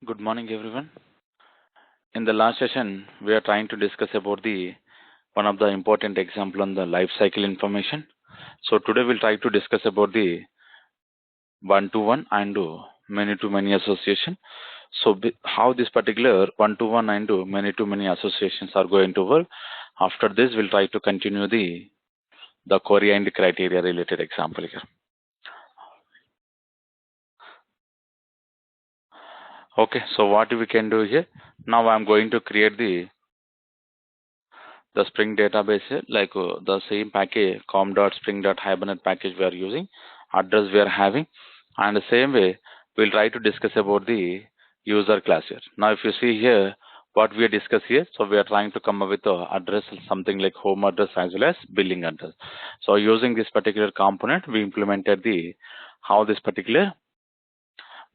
Good morning, everyone. In the last session, we are trying to discuss about the one of the important example on the life cycle information. So today we'll try to discuss about the one-to-one and many-to-many association. So how this particular one-to-one and many-to-many associations are going to work. After this, we'll try to continue the query and criteria related example here. Okay, so what we can do here? Now I'm going to create the Spring database here, like the same package com.spring.hibernate package we are using, address we are having, and the same way we'll try to discuss about the user class here. Now if you see here what we discuss here, so we are trying to come up with the address, something like home address as well as billing address. So using this particular component, we implemented the how this particular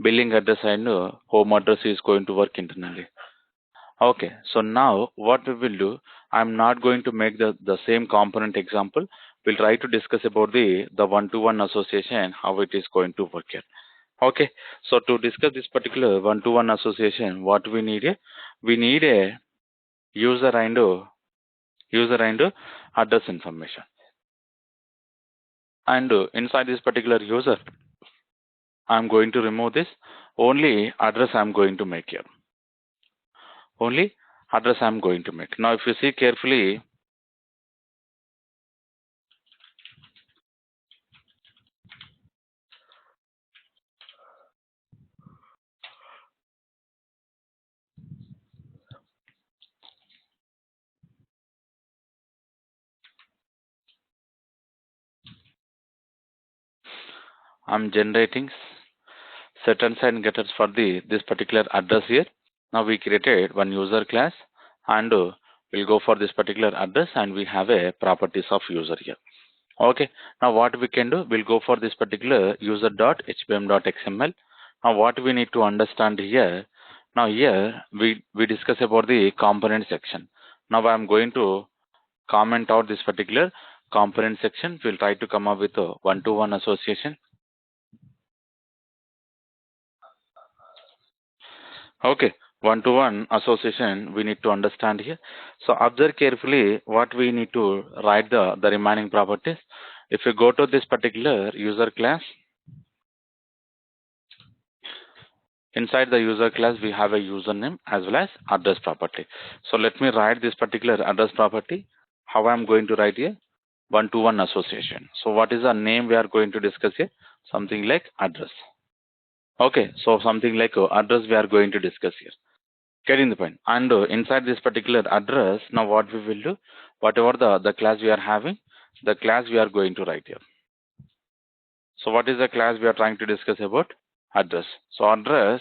billing address and home address is going to work internally. Okay, so now what we will do, I'm not going to make the same component example. We'll try to discuss about the one-to-one association, how it is going to work here. Okay, so to discuss this particular one-to-one association, what we need we need a user and address information. And inside this particular user, I'm going to remove this. Only address I'm going to make here. Only address I'm going to make. Now if you see carefully, I'm generating setters and getters for this particular address here. Now we created one user class and we'll go for this particular address and we have a properties of user here. Okay, now what we can do, we'll go for this particular user.hbm.xml. Now what we need to understand here, now here we discuss about the component section. Now I'm going to comment out this particular component section. We'll try to come up with a one-to-one association. Okay, one-to-one association we need to understand here. So observe carefully what we need to write the remaining properties. If you go to this particular user class, inside the user class we have a username as well as address property. So let me write this particular address property. How I'm going to write here? One-to-one association. So what is the name we are going to discuss here? Something like address. Okay, so something like address we are going to discuss here. Getting the point. And inside this particular address, now what we will do, whatever the class we are having, the class we are going to write here. So what is the class we are trying to discuss about? Address. So address,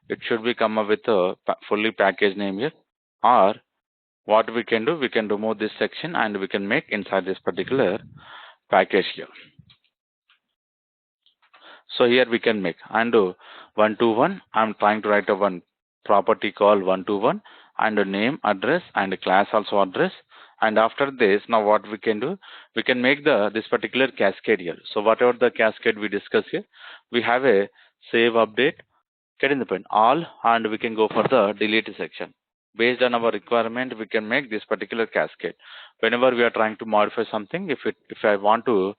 it should be come up with a fully packaged name here. Or what we can do, we can remove this section and we can make inside this particular package here. So here we can make and one-to-one. I'm trying to write a one property called one-to-one and a name address and a class also address. And after this, now what we can do, we can make this particular cascade here. So whatever the cascade we discuss here, we have a save update, getting the point all, and we can go for the delete section. Based on our requirement, we can make this particular cascade. Whenever we are trying to modify something, if I want to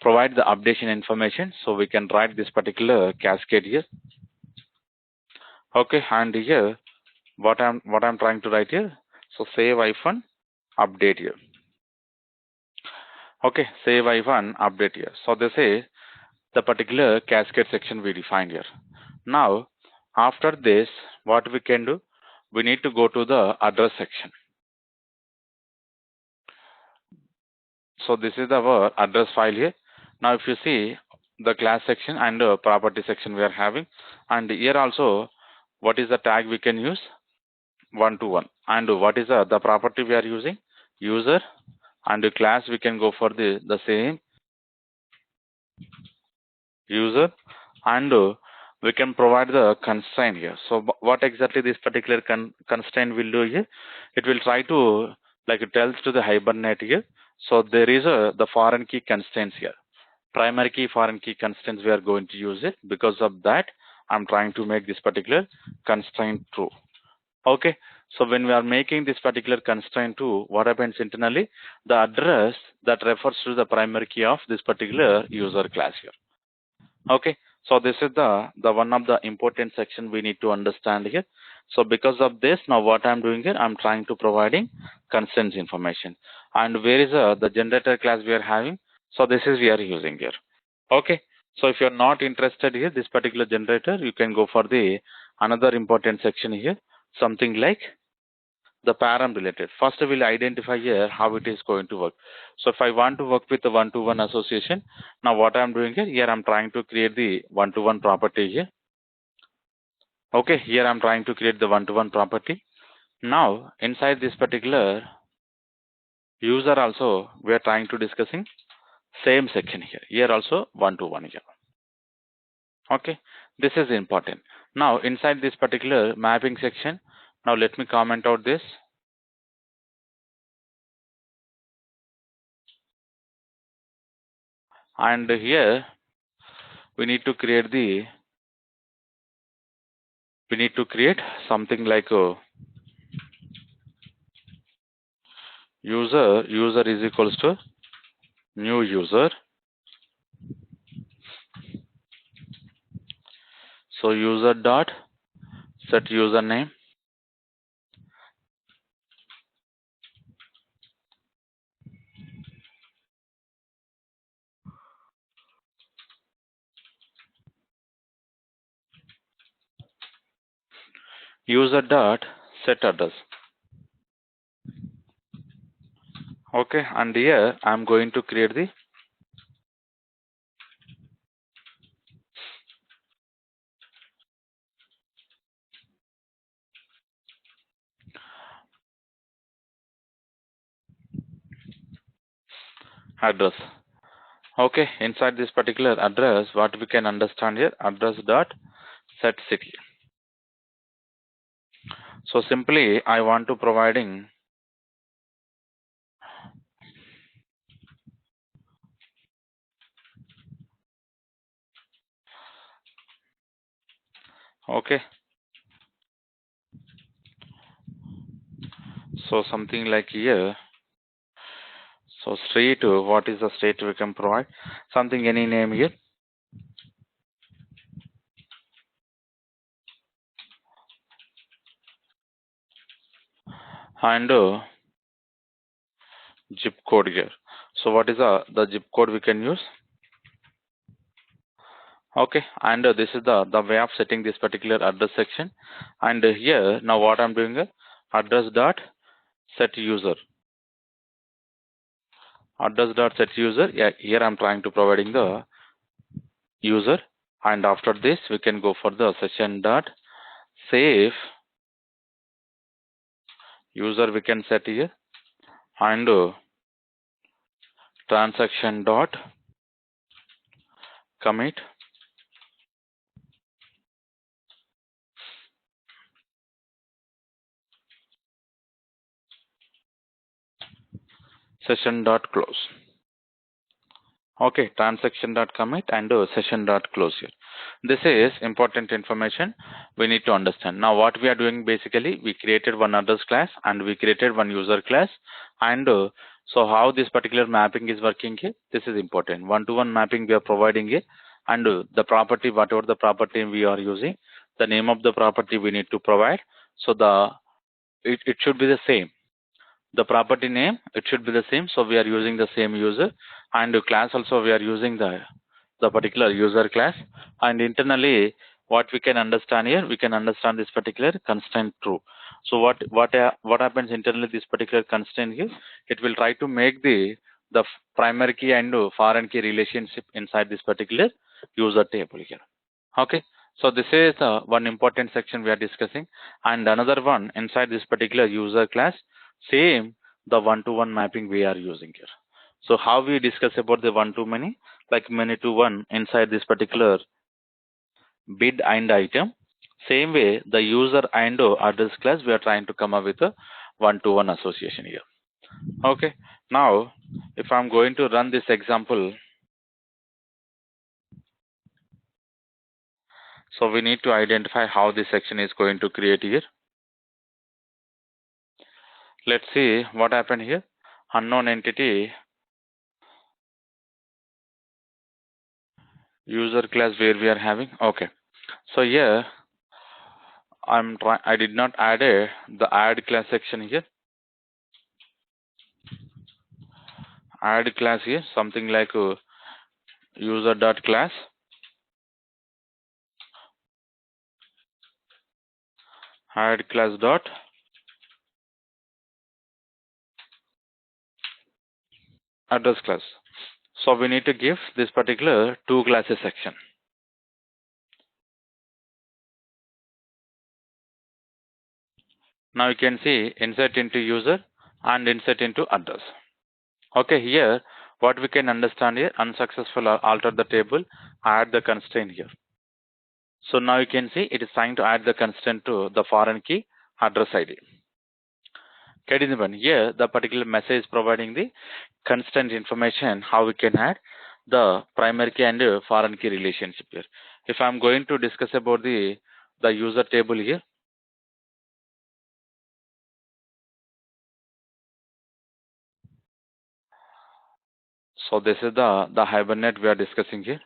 provide the updation information, so we can write this particular cascade here. Okay, and here what I'm trying to write here, so save hyphen update here. Okay, save hyphen update here. So this is the particular cascade section we defined here. Now after this, what we can do, we need to go to the address section. So this is our address file here. Now if you see the class section and property section we are having, and here also what is the tag we can use? One-to-one. And what is the property we are using? User. And the class we can go for the same user, and we can provide the constraint here. So what exactly this particular constraint will do here? It will try to, like, it tells to the Hibernate here. So there is the foreign key constraints here. Primary key, foreign key constraints we are going to use it. Because of that, I'm trying to make this particular constraint true. Okay, so when we are making this particular constraint true, what happens internally? The address that refers to the primary key of this particular user class here. Okay, so this is the one of the important section we need to understand here. So because of this, now what I'm doing here, I'm trying to providing constraints information. And where is the generator class we are having? So this is we are using here. Okay, so if you're not interested here, this particular generator, you can go for the another important section here, something like the param related. First, we'll identify here how it is going to work. So if I want to work with the one-to-one association, now what I'm doing here, I'm trying to create the one-to-one property here. Okay, here I'm trying to create the one-to-one property. Now, inside this particular user also, we are trying to discussing same section here. Here also one-to-one here. Okay, this is important. Now, inside this particular mapping section, now let me comment out this. And here we need to create something like a user is equals to new user. So user dot set username, user dot set address. Okay, and here I'm going to create the address. Okay, inside this particular address, what we can understand here, address dot set city. So simply I want to providing okay. So something like here. So street, what is the state we can provide? Something any name here. And zip code here. So what is the zip code we can use? Okay, and this is the way of setting this particular address section. And here now what I'm doing address dot set user. Address dot set user. Yeah, here I'm trying to providing the user, and after this we can go for the session dot save user we can set here, and transaction dot commit session dot close. Okay, transaction dot commit and session dot close here. This is important information we need to understand. Now what we are doing, basically we created one address class and we created one user class, and so how this particular mapping is working here, this is important. One-to-one mapping we are providing here, and the property, whatever the property we are using, the name of the property we need to provide. So it should be the same. The property name, it should be the same, so we are using the same user, and the class also we are using the particular user class. And internally what we can understand here, we can understand this particular constraint true. So what happens internally, this particular constraint here, it will try to make the primary key and foreign key relationship inside this particular user table here. Okay, so this is one important section we are discussing, and another one inside this particular user class, same the one-to-one mapping we are using here. So how we discuss about the one-to-many, like many-to-one inside this particular bid and item, same way the user and address class we are trying to come up with a one-to-one association here. Okay, now if I'm going to run this example, So we need to identify how this section is going to create here. Let's see what happened here. Unknown entity user class where we are having. Okay. So here I did not add the add class section here. Add class here, something like user dot class, add class dot address class. So we need to give this particular two classes section. Now you can see insert into user and insert into address. Okay, here what we can understand here, unsuccessful or alter the table, add the constraint here. So now you can see it is trying to add the constraint to the foreign key address ID. Here the particular message is providing the constraint information how we can add the primary key and foreign key relationship here. If I'm going to discuss about the user table here, so this is the Hibernate we are discussing here.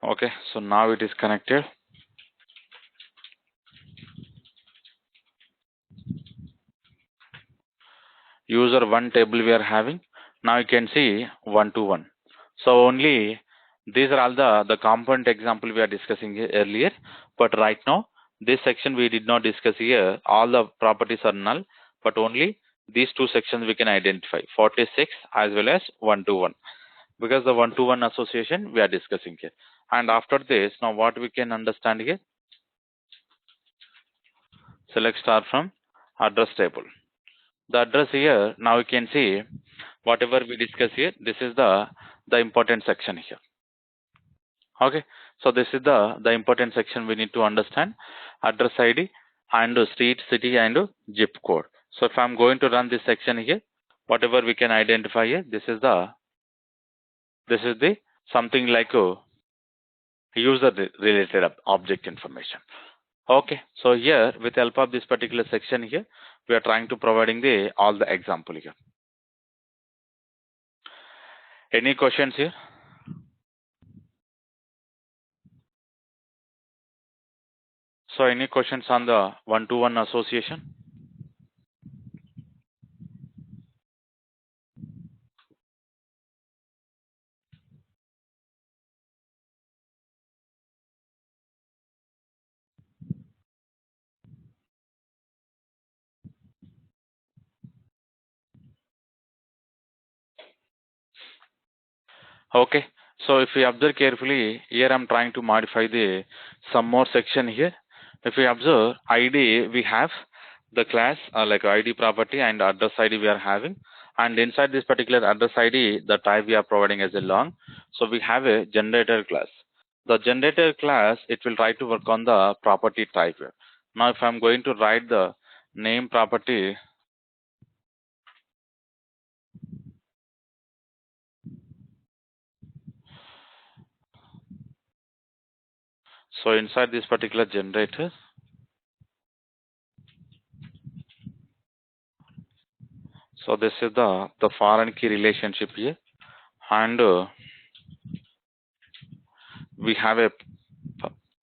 Okay, so now it is connected. User one table we are having. Now you can see 1 to 1. So only these are all the component example we are discussing here earlier. But right now this section we did not discuss here. All the properties are null, but only these two sections we can identify, 46 as well as 1 to 1, because the 1 to 1 association we are discussing here. And after this, now what we can understand here, select star from address table. The address here, now you can see whatever we discuss here, this is the important section here. Okay, so this is the important section we need to understand, address ID and street, city and zip code. So if I'm going to run this section here, whatever we can identify here, this is the something like a user related object information. Okay, so here with help of this particular section here, we are trying to providing the all the example here. Any questions here? So any questions on the one-to-one association? Okay, so if we observe carefully, here I'm trying to modify the some more section here. If we observe ID, we have the class like ID property and address ID we are having, and inside this particular address ID, the type we are providing as a long. So we have a generator class. The generator class, it will try to work on the property type here. Now if I'm going to write the name property, so inside this particular generator, so this is the foreign key relationship here, and we have a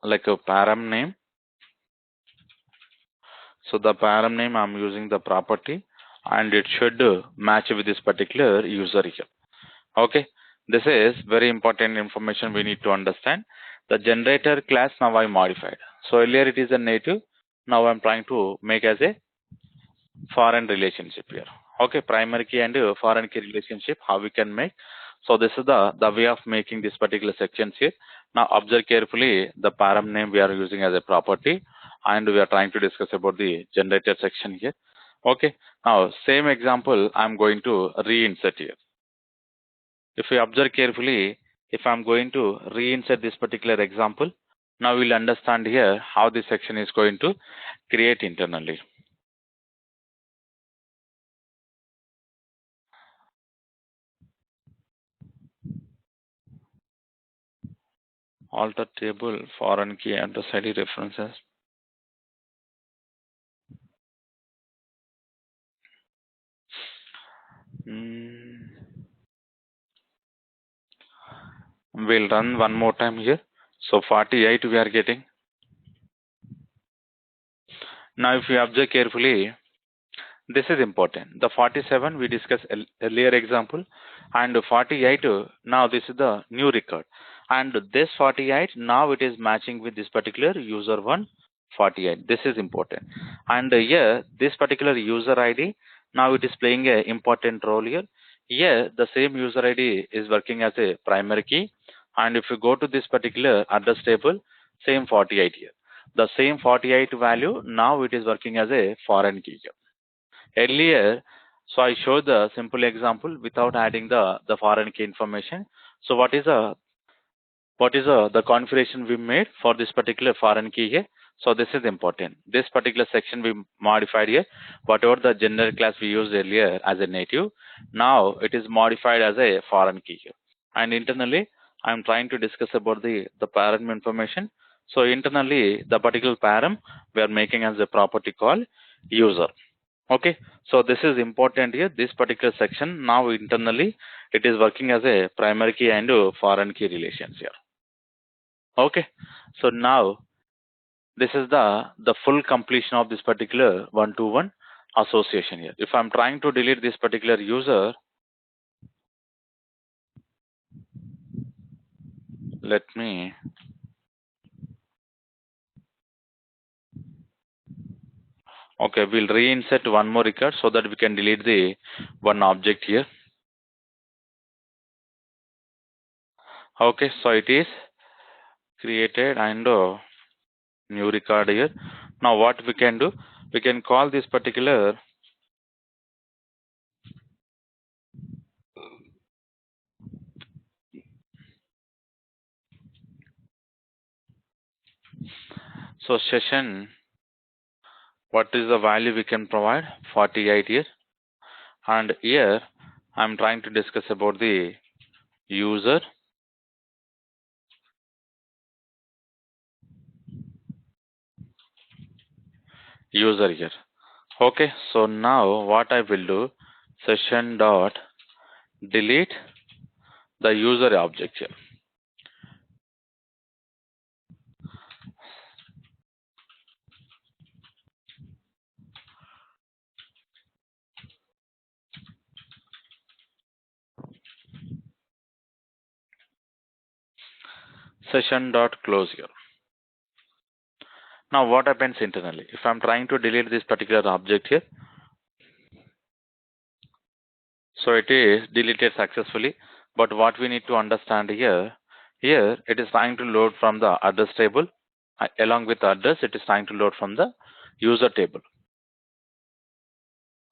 like a param name. So the param name I'm using the property, and it should match with this particular user here. Okay, this is very important information we need to understand. The generator class now I modified. So earlier it is a native. Now I'm trying to make as a foreign relationship here. Okay, primary key and foreign key relationship, how we can make. So this is the way of making this particular sections here. Now observe carefully the param name we are using as a property, and we are trying to discuss about the generator section here. Okay, now same example I'm going to reinsert here. If we observe carefully, if I'm going to reinsert this particular example, now we'll understand here how this section is going to create internally. alter table foreign key address ID references. Hmm. We'll run one more time here. So 48 we are getting. Now if you observe carefully, this is important. The 47 we discussed earlier example, and 48 now this is the new record, and this 48 now it is matching with this particular user 148. This is important, and here this particular user ID now it is playing a important role here. Here the same user ID is working as a primary key, and if you go to this particular address table, same 48 here. The same 48 value now it is working as a foreign key here. Earlier, so I showed the simple example without adding the foreign key information. So what is the configuration we made for this particular foreign key here? So this is important. This particular section we modified here. Whatever the generic class we used earlier as a native, now it is modified as a foreign key here. And internally, I'm trying to discuss about the param information. So internally, the particular param we are making as a property called user. Okay, so this is important here. This particular section now internally it is working as a primary key and foreign key relations here. Okay, so now this is the full completion of this particular one-to-one association here. If I'm trying to delete this particular user, let me okay, we'll reinsert one more record so that we can delete the one object here. Okay, so it is created and new record here. Now what we can do, we can call this particular so session. What is the value we can provide? 48 here. And here I'm trying to discuss about the user here. Okay, so now what I will do, session dot delete the user object here. Session dot close here. Now what happens internally? If I'm trying to delete this particular object here, so it is deleted successfully. But what we need to understand here, it is trying to load from the address table. Along with the address, it is trying to load from the user table.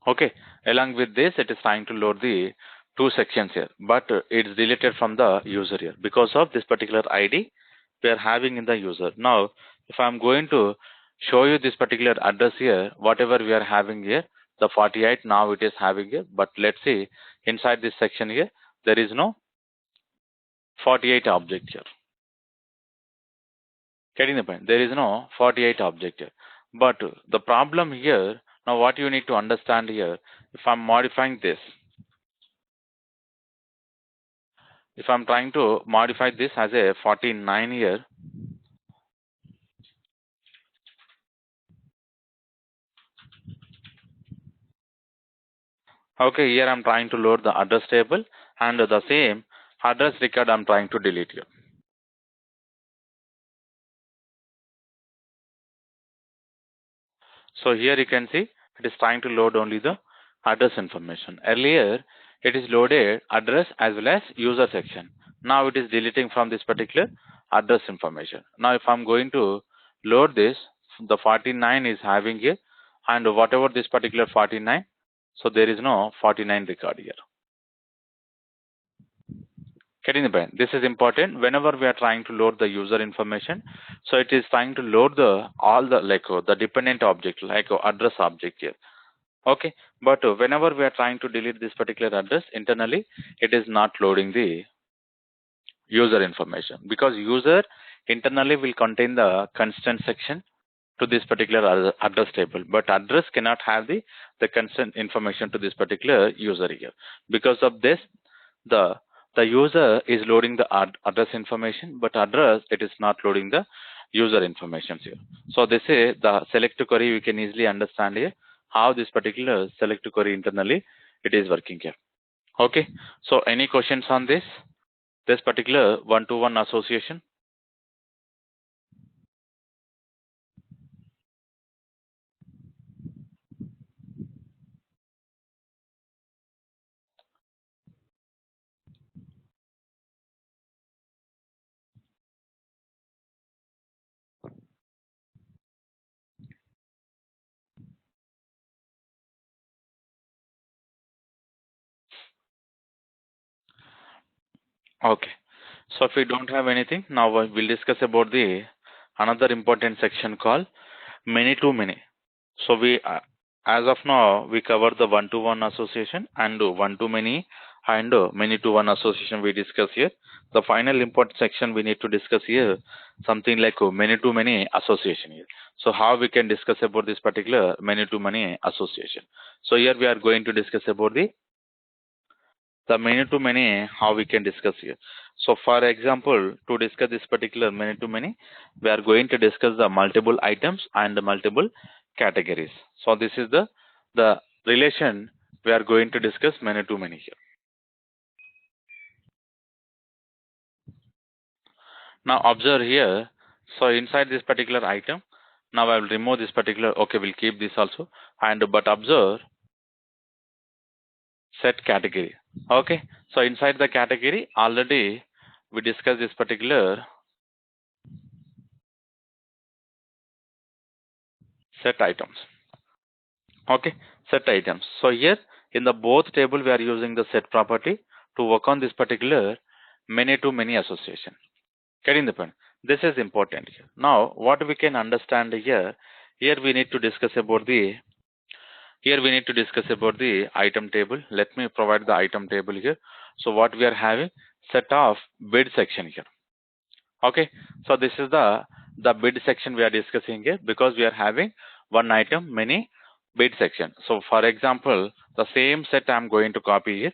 Okay, along with this, it is trying to load the two sections here, but it's deleted from the user here because of this particular ID we are having in the user. Now, if I'm going to show you this particular address here, whatever we are having here, the 48 now it is having here, but let's see inside this section here, there is no 48 object here. Getting the point? There is no 48 object here. But the problem here, now what you need to understand here, if I'm modifying this, if I'm trying to modify this as a 49 here, okay, here I'm trying to load the address table and the same address record I'm trying to delete here. So here you can see it is trying to load only the address information. Earlier it is loaded address as well as user section. Now it is deleting from this particular address information. Now if I'm going to load this, the 49 is having here, and whatever this particular 49, so there is no 49 record here. Getting the point? This is important whenever we are trying to load the user information. So it is trying to load the all the the dependent object like address object here. Okay, but whenever we are trying to delete this particular address internally, it is not loading the user information because user internally will contain the constant section to this particular address table, but address cannot have the constant information to this particular user here. Because of this, the the user is loading the address information, but address it is not loading the user information here. So this is the select query. We can easily understand here how this particular select query internally it is working here. Okay. So any questions on this particular one-to-one association? Okay. So if we don't have anything, now we'll discuss about the another important section called many to many. So we, as of now, we cover the one-to-one association and one-to-many and many-to-one association we discuss here. The final important section we need to discuss here, something like many-to-many association here. So how we can discuss about this particular many-to-many association. So here we are going to discuss about the many to many, how we can discuss here. So for example, to discuss this particular many to many, we are going to discuss the multiple items and the multiple categories. So this is the relation we are going to discuss many to many here. Now observe here. So inside this particular item, now I will remove this particular. Okay, we'll keep this also. And but observe set category. Okay. So inside the category already we discussed this particular set items. Okay, set items. So here in the both table we are using the set property to work on this particular many to many association. Getting the point? This is important here. Now what we can understand here, here we need to discuss about the item table. Let me provide the item table here. So what we are having, set of bid section here. Okay, so this is the bid section we are discussing here, because we are having one item many bid section. So for example, the same set I'm going to copy here.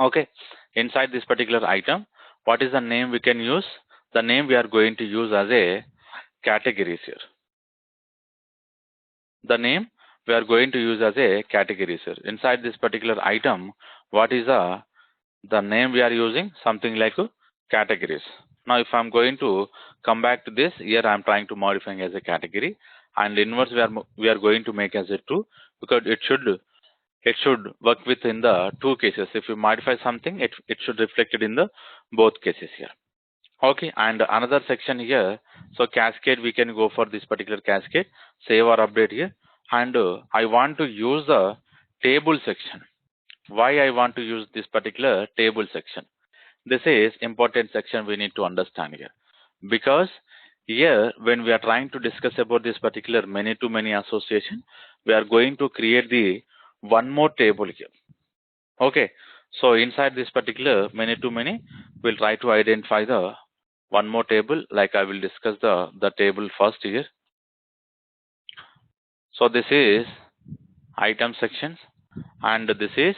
Okay, inside this particular item, what is the name we can use? The name we are going to use as a categories here. The name we are going to use as a categories here. Inside this particular item, what is the name we are using? Something like categories. Now if I'm going to come back to this, here I'm trying to modify as a category, and inverse we are going to make as a true, because it should work within the two cases. If you modify something, it should reflect it in the both cases here. Okay, and another section here, so cascade, we can go for this particular cascade, save or update here, and I want to use the table section. Why I want to use this particular table section? This is important section we need to understand here, because here when we are trying to discuss about this particular many to many association, we are going to create the one more table here. Okay, so inside this particular many to many, we'll try to identify the one more table. Like I will discuss the table first here. So this is item sections and this is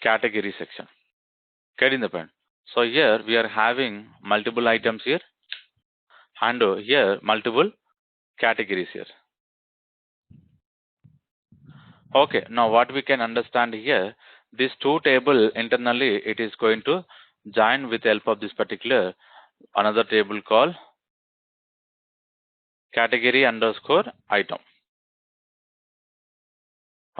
category section. Getting the point? So here we are having multiple items here, and here multiple categories here. Okay, now what we can understand here, this two table internally it is going to join with the help of this particular another table called category underscore item.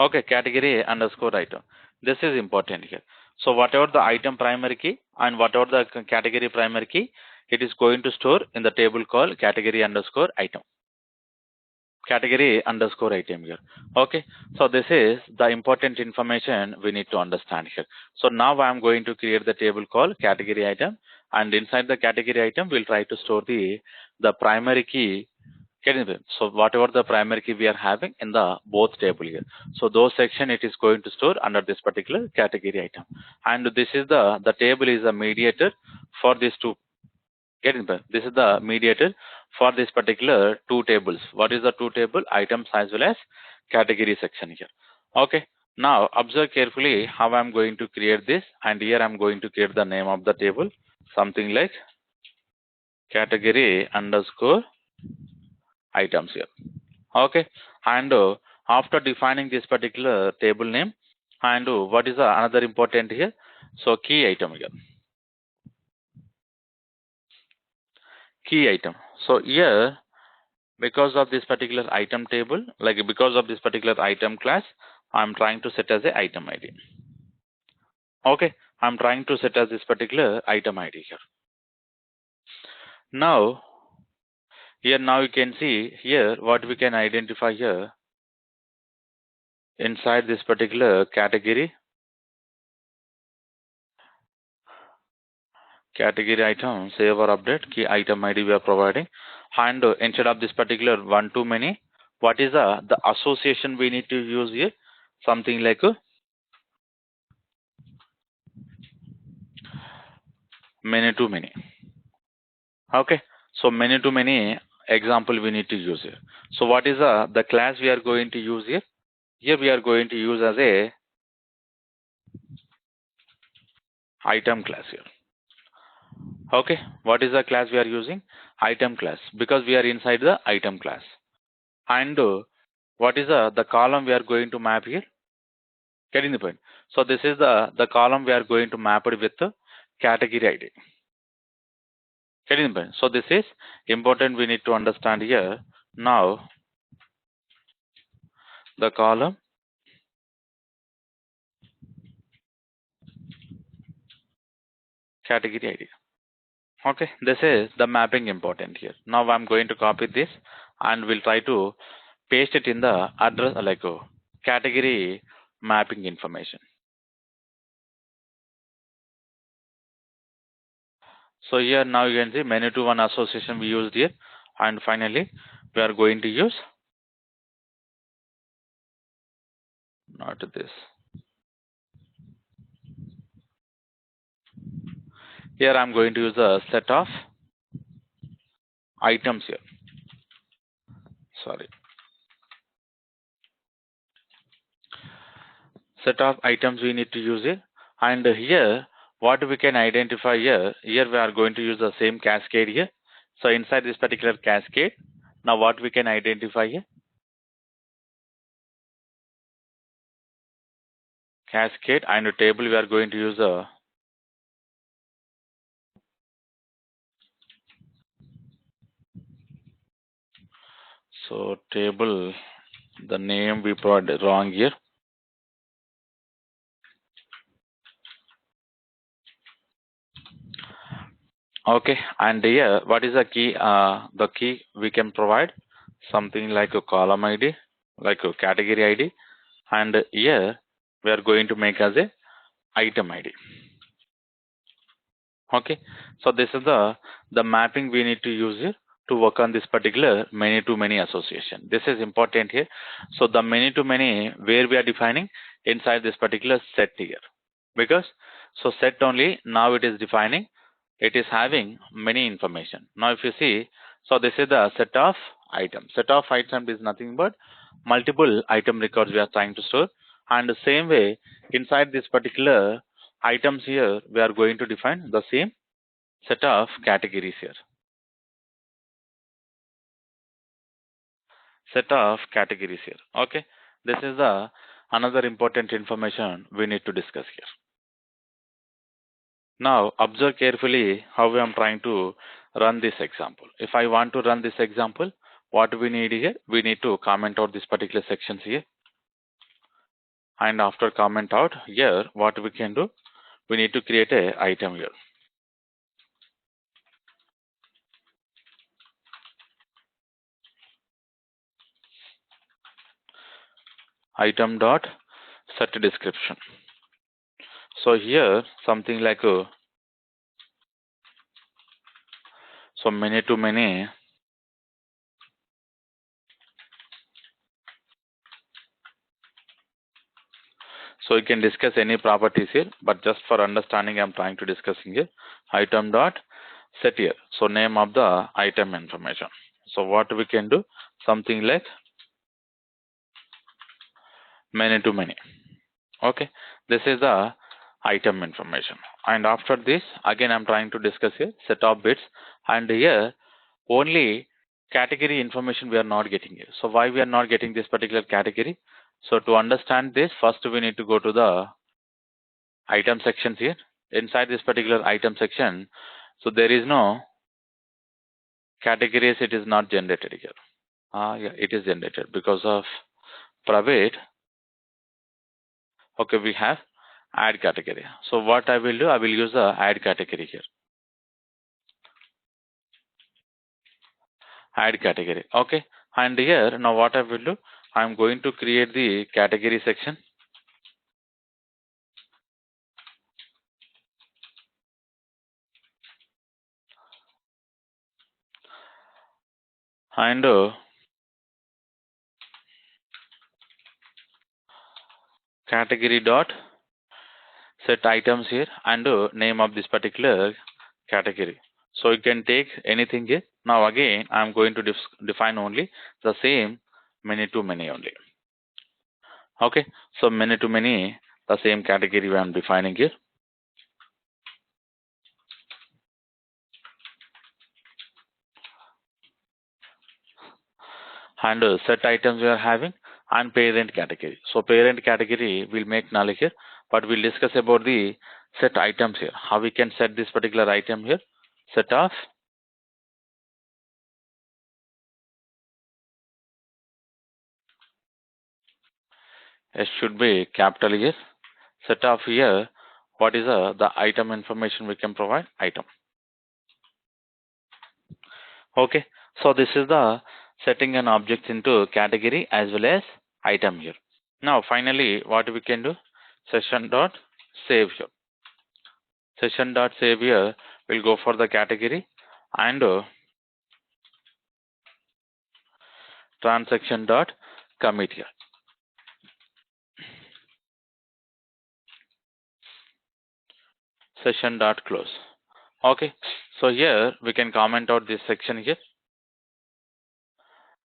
Okay, category underscore item. This is important here. So whatever the item primary key and whatever the category primary key, it is going to store in the table called category underscore item. Category underscore item here. Okay, so this is the important information we need to understand here. So now I am going to create the table called category item, and inside the category item we'll try to store the primary key. So whatever the primary key we are having in the both table here, so those section it is going to store under this particular category item, and this is the table is a mediator for these two. Getting the this is the mediator for this particular two tables. What is the two table? Items as well as category section here. Okay. Now observe carefully how I'm going to create this, and here I'm going to create the name of the table, something like category underscore items here. Okay. And after defining this particular table name, and what is the another important here? So key item here. Key item. So here, because of this particular item table, like because of this particular item class, I'm trying to set as a item ID. Okay, I'm trying to set as this particular item ID here. Now, here now you can see here what we can identify here inside this particular category item, save or update, key item ID we are providing. And instead of this particular one to many, what is the association we need to use here? Something like many to many. Okay, so many to many example we need to use here. So what is the class we are going to use here? Here we are going to use as a item class here. Okay, what is the class we are using? Item class, because we are inside the item class. And what is the column we are going to map here? Getting the point. So this is the column we are going to map it with the category ID. Getting the point. So this is important, we need to understand here. Now the column category ID. Okay, this is the mapping important here. Now I'm going to copy this and we'll try to paste it in the address like category mapping information. So here now you can see many to one association we used here, and finally we are going to use not this. Here I'm going to use a set of items here. Sorry. Set of items we need to use it. And here what we can identify here, we are going to use the same cascade here. So inside this particular cascade, now what we can identify here? Cascade and a table we are going to use a so table, the name we provided wrong here. Okay, and here what is the key? The key we can provide something like a column ID, like a category ID, and here we are going to make as a item ID. Okay, so this is the mapping we need to use here to work on this particular many to many association. This is important here. So the many to many where we are defining inside this particular set here, because so set only now it is defining, it is having many information. Now if you see, so this is the set of items. Set of items is nothing but multiple item records we are trying to store, and the same way inside this particular items here we are going to define the same set of categories here. Set of categories here. Okay, this is the another important information we need to discuss here. Now observe carefully how I am trying to run this example. If I want to run this example, what we need here, we need to comment out this particular sections here, and after comment out here what we can do, we need to create a item here. Item dot set description. So here something like so many to many. So you can discuss any properties here, but just for understanding I'm trying to discuss here. Item dot set here. So name of the item information. So what we can do, something like many to many. Okay, this is the item information. And after this, again I'm trying to discuss here set of bits, and here only category information we are not getting here. So why we are not getting this particular category? So to understand this, first we need to go to the item sections here. Inside this particular item section, so there is no categories, it is not generated here. Yeah, it is generated because of private. Okay, we have add category. So what I will do, I will use the add category here. Add category. Okay, and here now what I will do, I am going to create the category section, and category dot set items here, and name of this particular category. So you can take anything here. Now again I am going to define only the same many to many only. Okay, so many to many, the same category I am defining here. And set items we are having, and parent category. So parent category will make null here, but we'll discuss about the set items here. How we can set this particular item here. Set of S should be capital S. Set of here, what is the item information we can provide? Item. Okay, so this is the setting an object into category as well as item here. Now finally what we can do, session dot save here. Session dot save here will go for the category, and transaction dot commit here. Session dot close. Okay, so here we can comment out this section here,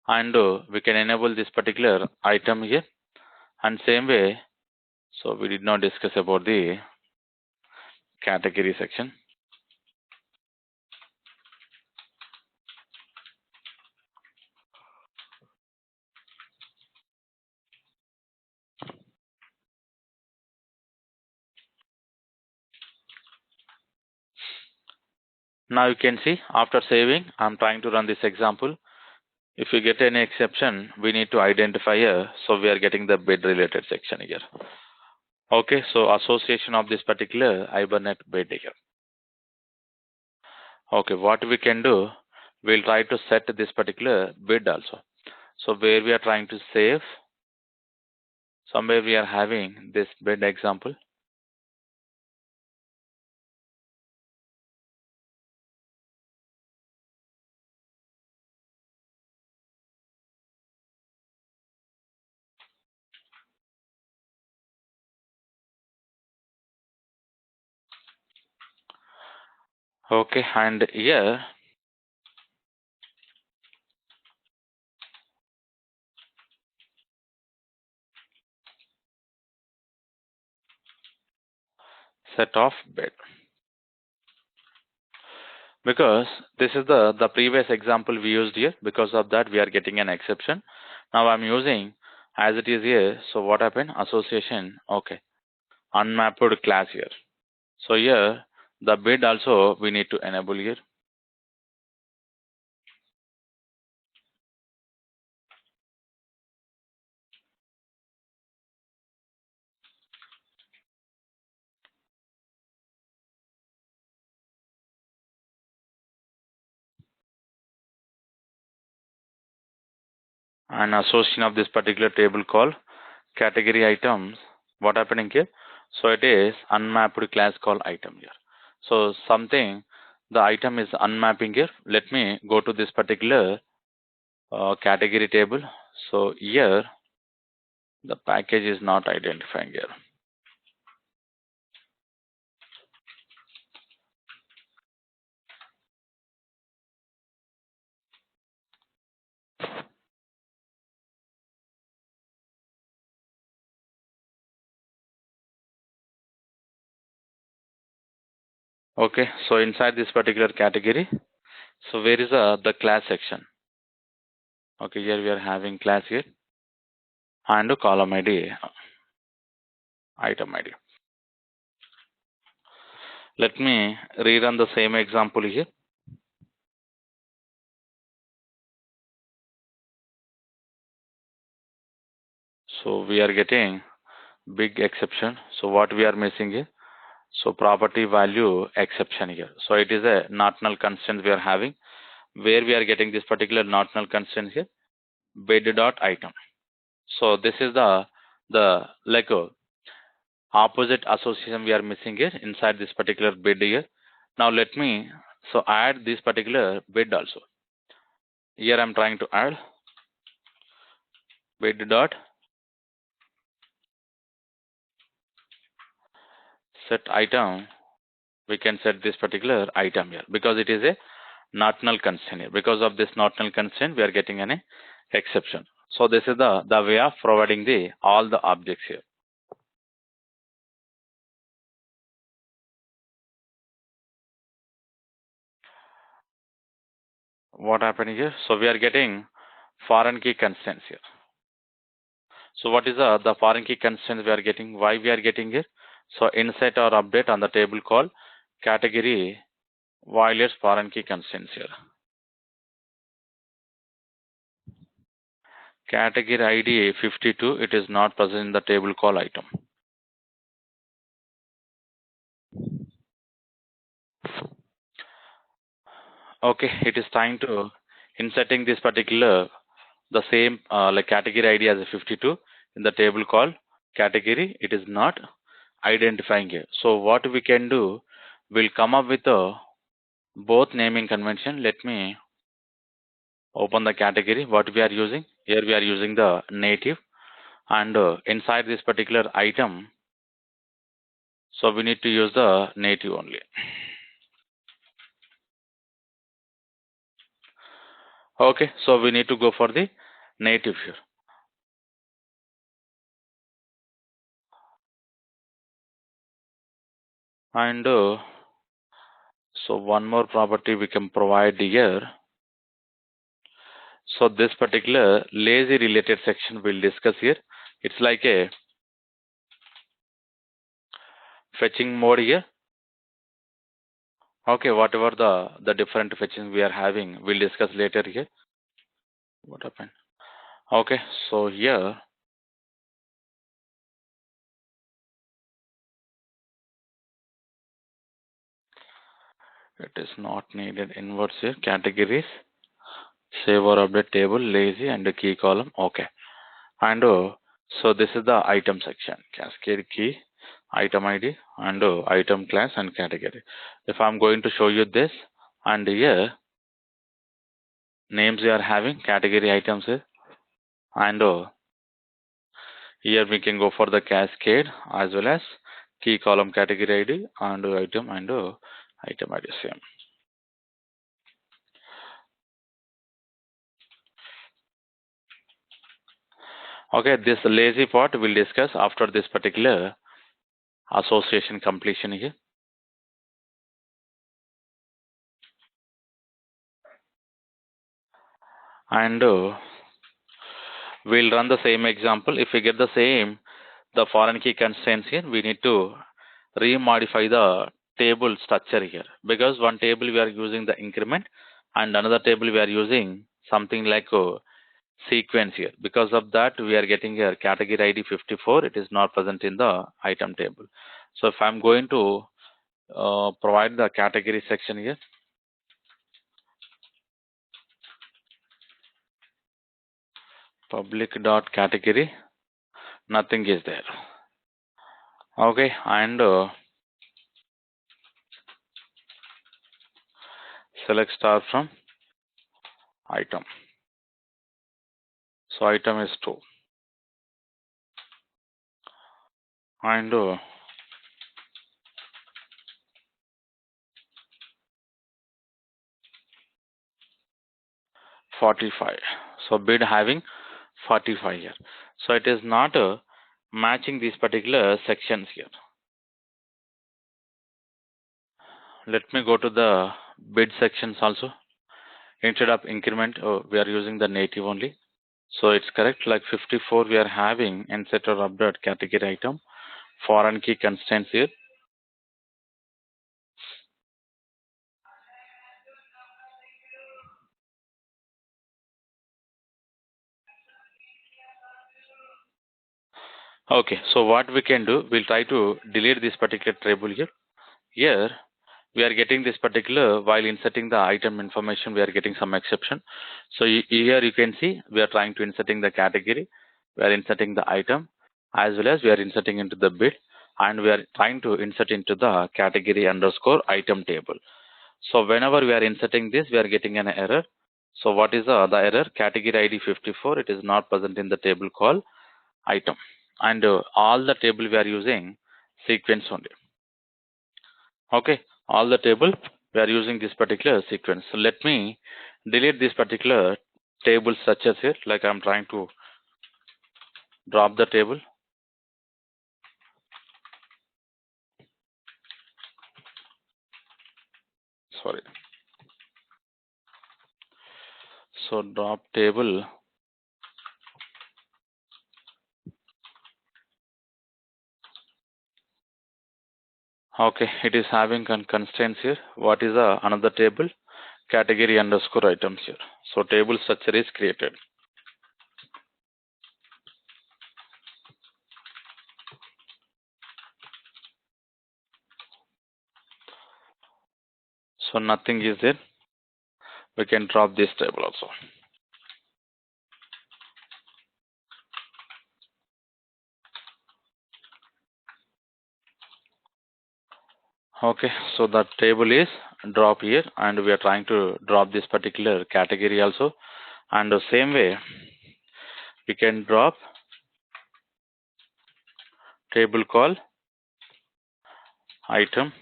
and we can enable this particular item here, and same way. So we did not discuss about the category section. Now you can see after saving, I'm trying to run this example. If you get any exception, we need to identify here. So we are getting the bid related section here. Okay, so association of this particular Hibernate bid here. Okay, what we can do, we'll try to set this particular bid also. So where we are trying to save, somewhere we are having this bid example. Okay, and here set of bid. Because this is the previous example we used here, because of that we are getting an exception. Now I'm using as it is here. So what happened? Association. Okay, unmapped class here. So here the bid also we need to enable here. And association of this particular table called category items. What happening here? So it is unmapped class called item here. So something, the item is unmapping here. Let me go to this particular category table. So here the package is not identifying here. Okay, so inside this particular category, so where is the class section? Okay, here we are having class here and a column ID, item ID. Let me rerun the same example here. So we are getting big exception. So what we are missing here? So property value exception here. So it is a not null constraint we are having. Where we are getting this particular not null constraint here? Bid dot item. So this is the like opposite association we are missing here inside this particular bid here. Now let me so add this particular bid also. Here I'm trying to add bid dot set item. We can set this particular item here because it is a not null constraint here. Because of this not null constraint, we are getting an exception. So this is the way of providing the all the objects here. What happened here? So we are getting foreign key constraints here. So what is the foreign key constraints we are getting? Why we are getting it? So insert or update on the table called category violates foreign key constraints here. Category ID 52, it is not present in the table call item. Okay, it is time to inserting this particular the same like category ID as a 52 in the table called category. It is not identifying here. So what we can do, we'll come up with both naming convention. Let me open the category. What we are using here, we are using the native, and inside this particular item, so we need to use the native only. Okay, so we need to go for the native here. And so one more property we can provide here. So this particular lazy related section we'll discuss here. It's like a fetching mode here. Okay, whatever the different fetching we are having, we'll discuss later here. What happened? Okay, so here it is not needed. Inverse here, categories, save or update table, lazy, and the key column. Okay, and so this is the item section, cascade key, item ID, and item class and category. If I'm going to show you this, and here names we are having category items here, and here we can go for the cascade as well as key column category ID and item and item ID same. Okay, this lazy part we'll discuss after this particular association completion here. And we'll run the same example. If we get the same, the foreign key constraints here, we need to remodify the table structure here, because one table we are using the increment and another table we are using something like sequence here. Because of that, we are getting here category ID 54. It is not present in the item table. So if I'm going to provide the category section here, public dot category, nothing is there. Okay, and select star from item. So item is 2, and 45. So bid having 45 here. So it is not matching these particular sections here. let me go to the bid sections also. Instead of increment, we are using the native only. So it's correct, like 54 we are having insert or update category item, foreign key constants here. Okay, so what we can do, we'll try to delete this particular table here. Here, we are getting this particular, while inserting the item information, we are getting some exception. So here you can see, we are trying to inserting the category, we are inserting the item, as well as we are inserting into the bid, and we are trying to insert into the category underscore item table. So whenever we are inserting this, we are getting an error. So what is the error? Category ID 54, it is not present in the table called item. And all the table we are using sequence only. Okay, all the table we are using this particular sequence. So let me delete this particular table such as here, like I'm trying to drop the table. Sorry. So drop table. Okay, it is having constraints here. What is another table? Category underscore items here. So table structure is created. So nothing is there. We can drop this table also. Okay, so the table is drop here, and we are trying to drop this particular category also. And the same way, we can drop table call item.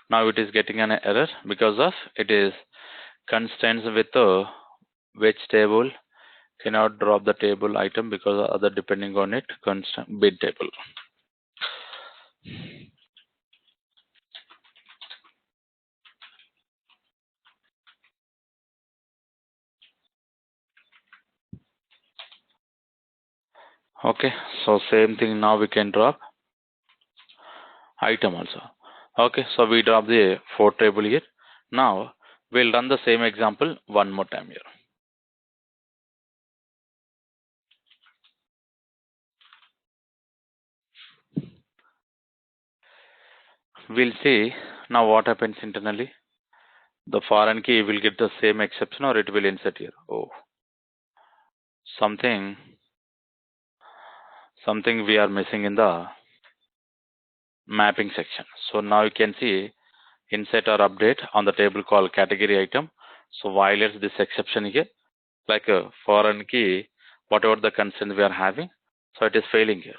Now it is getting an error because of it is constraints with which table cannot drop the table item because other depending on it constant bid table. Okay, so same thing, now we can drop item also. Okay, so we drop the 4 table here. Now we'll run the same example one more time here. We'll see now what happens internally. The foreign key will get the same exception or it will insert here. Oh, something we are missing in the mapping section. So now you can see insert or update on the table called category item. So violates this exception here, like a foreign key, whatever the constraint we are having. So it is failing here.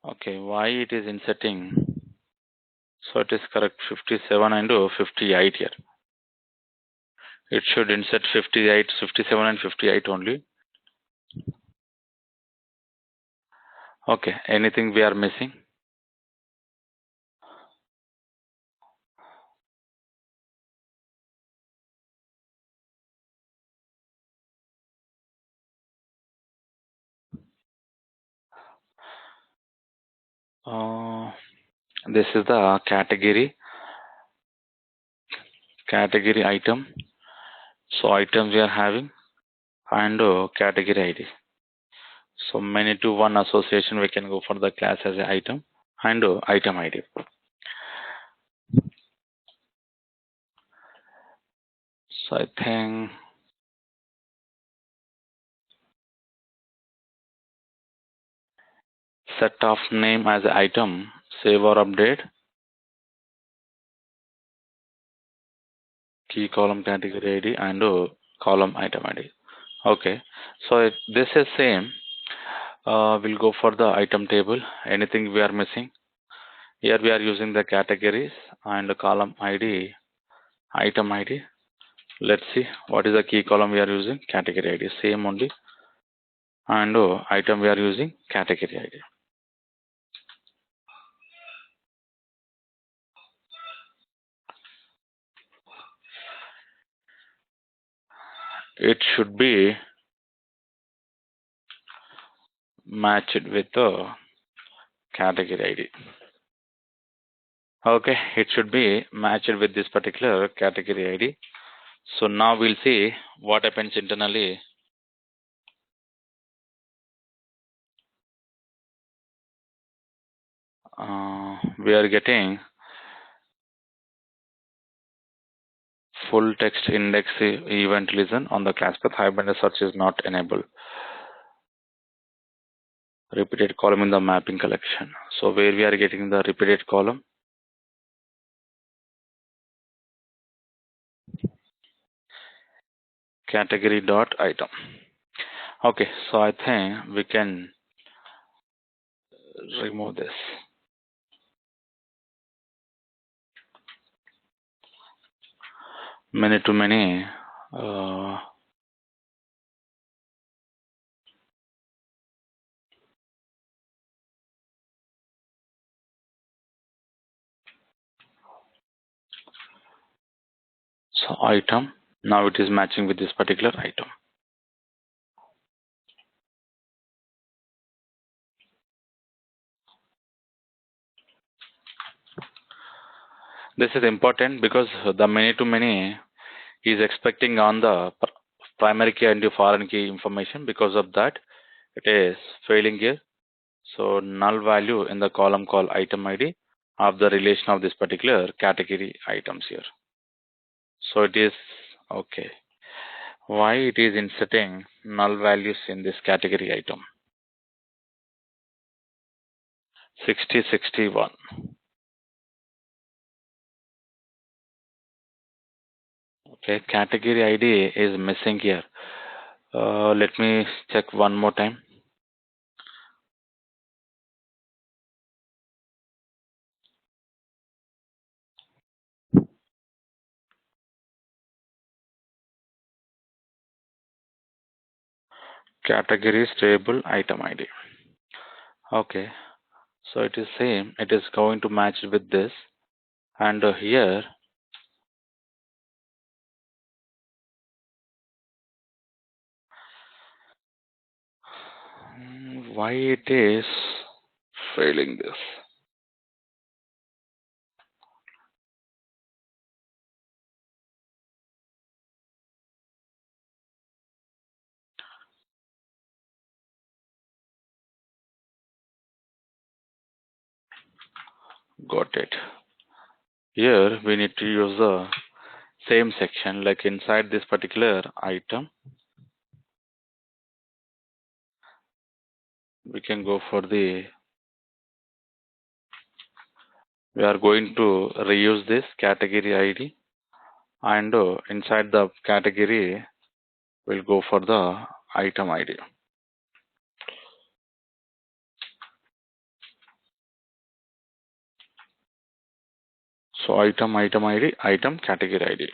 Okay, why it is inserting? So it is correct 57 and 58 here. It should insert 58, 57 and 58 only. Okay, anything we are missing? This is the category item. So items we are having and category ID. So many to one association we can go for the class as an item and item ID. So I think set of name as item, save or update, key column category ID and column item ID. Okay, so this is same. We'll go for the item table. Anything we are missing? Here we are using the categories and the column ID, item ID. Let's see what is the key column we are using. Category ID, same only. And item we are using category ID. it should be matched with the category ID. Okay, it should be matched with this particular category ID. So now we'll see what happens internally. We are getting full text index event listen on the class path. Hibernate search is not enabled. Repeated column in the mapping collection. So where we are getting the repeated column? Category dot item. Okay, so I think we can remove this. Many to many. So item. Now it is matching with this particular item. This is important because the many to many is expecting on the primary key and the foreign key information. Because of that, it is failing here. So null value in the column called item ID of the relation of this particular category items here. So it is okay. Why it is inserting null values in this category item? 60, 61. Okay, category ID is missing here. Let me check one more time. Category stable item ID. Okay, so it is same. It is going to match with this, and here why it is failing this? Got it. Here we need to use the same section, like inside this particular item we can go for the, we are going to reuse this category ID, and inside the category we'll go for the item ID. So item ID, item category ID.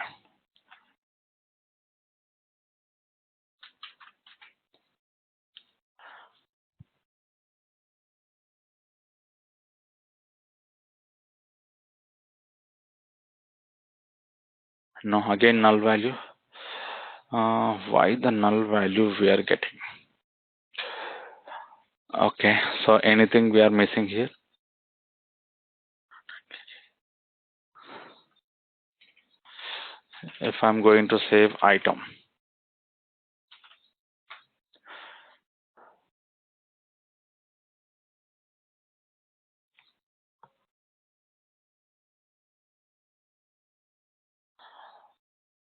Now again null value. Why the null value we are getting? Okay, so anything we are missing here? If I'm going to save item,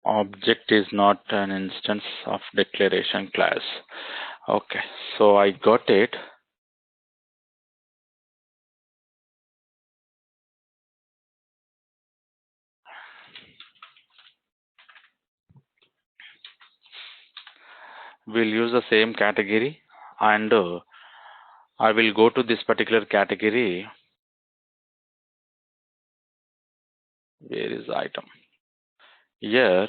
object is not an instance of declaration class. Okay, so I got it. We'll use the same category, and I will go to this particular category. Where is the item? Here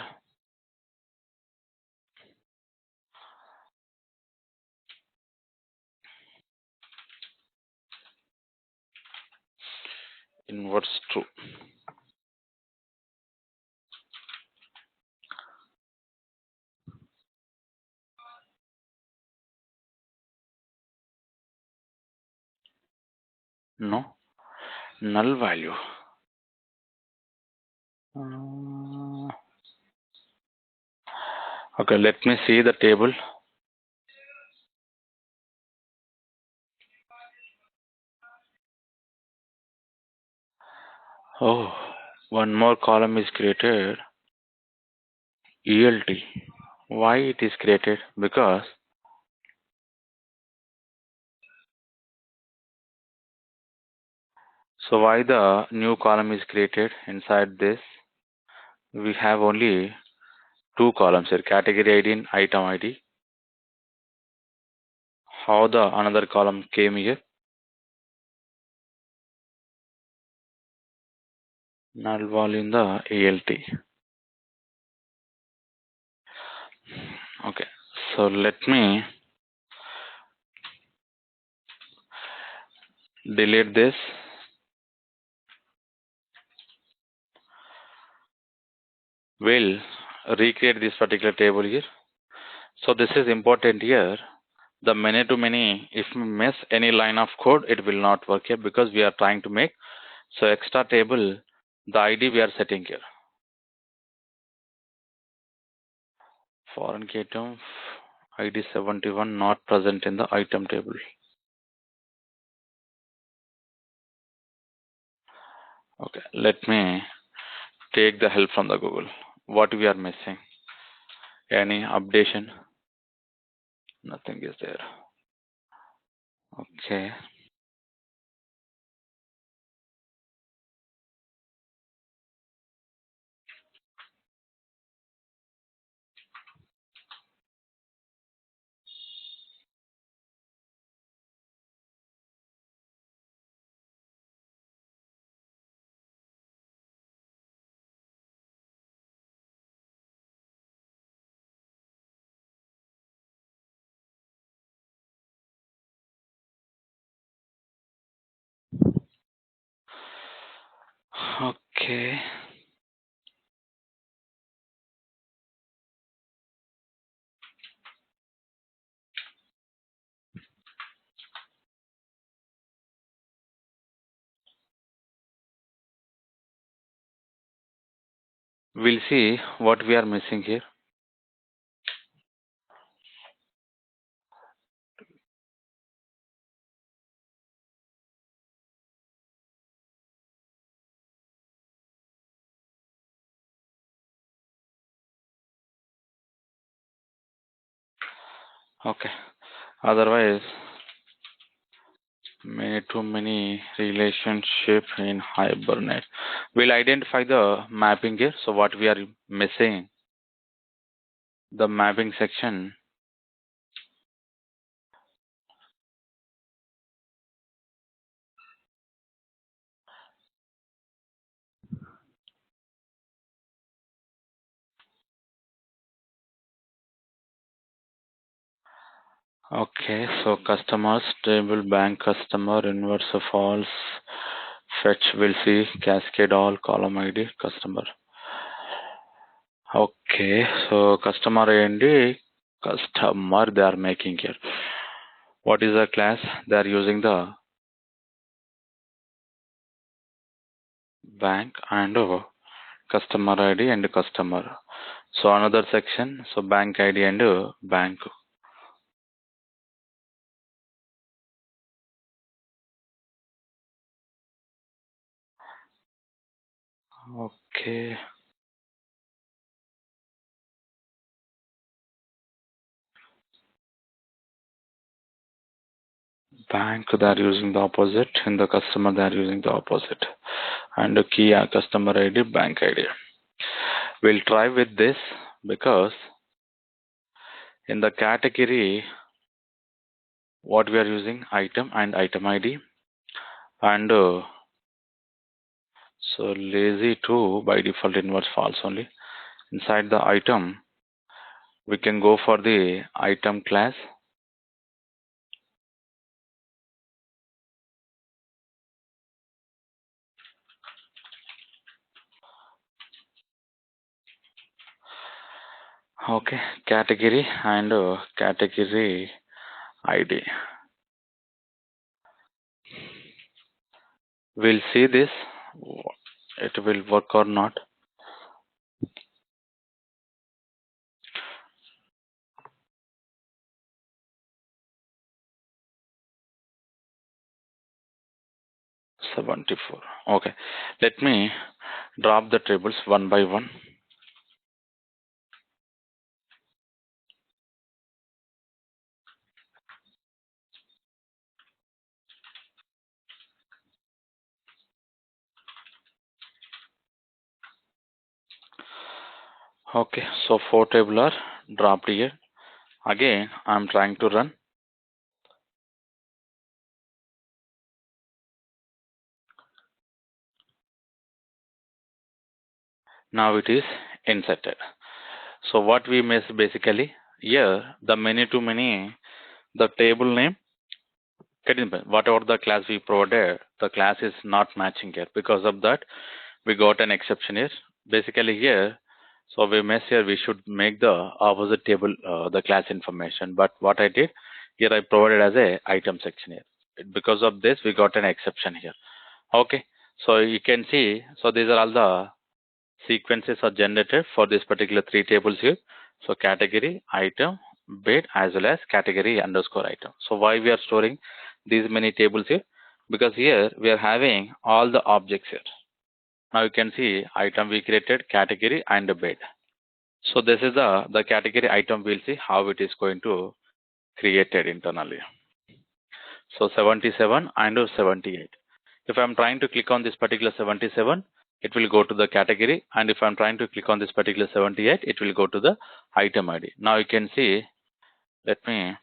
inverse true. No, null value. Uh, okay, let me see the table. Oh, one more column is created. ELT. Why it is created? Because so why the new column is created inside this? We have only two columns here, category ID and item ID. How the another column came here? Null value in the ALT. Okay, so let me delete this. We'll recreate this particular table here. So this is important here. The many to many, if we miss any line of code, it will not work here because we are trying to make so extra table, the ID we are setting here. Foreign key item ID 71 not present in the item table. Okay, let me take the help from the Google. What we are missing? Any updation? Nothing is there. Okay. Okay. We'll see what we are missing here. Okay. Otherwise, many too many relationship in Hibernate. We'll identify the mapping here. So what we are missing, the mapping section. Okay, so customers table bank customer inverse of false fetch will see cascade all column ID customer. Okay, so customer ID customer they are making here. What is the class? They are using the bank and customer ID and customer. So another section, so bank ID and bank. Okay, bank they are using the opposite, and the customer they are using the opposite. And the key customer ID, bank ID. We'll try with this because in the category, what we are using item and item ID, and so lazy 2 by default inverse false only. Inside the item, we can go for the item class. Okay, category and category ID. We'll see this, it will work or not. $74. Okay, let me drop the tables one by one. Okay, so 4 tables are dropped here. Again, I'm trying to run. Now it is inserted. So what we miss basically here, the many to many, the table name, whatever the class we provided, the class is not matching here. Because of that, we got an exception here. Basically here, so we miss here, we should make the opposite table the class information. But what I did here, I provided as a item section here. Because of this, we got an exception here. Okay, so you can see, so these are all the sequences are generated for this particular 3 tables here. So category, item, bid, as well as category underscore item. So why we are storing these many tables here? Because here we are having all the objects here. Now you can see item we created, category and a bid. So this is the category item. We'll see how it is going to created internally. So 77 and 78. If I'm trying to click on this particular 77, it will go to the category, and if I'm trying to click on this particular 78, it will go to the item ID. Now you can see, let me,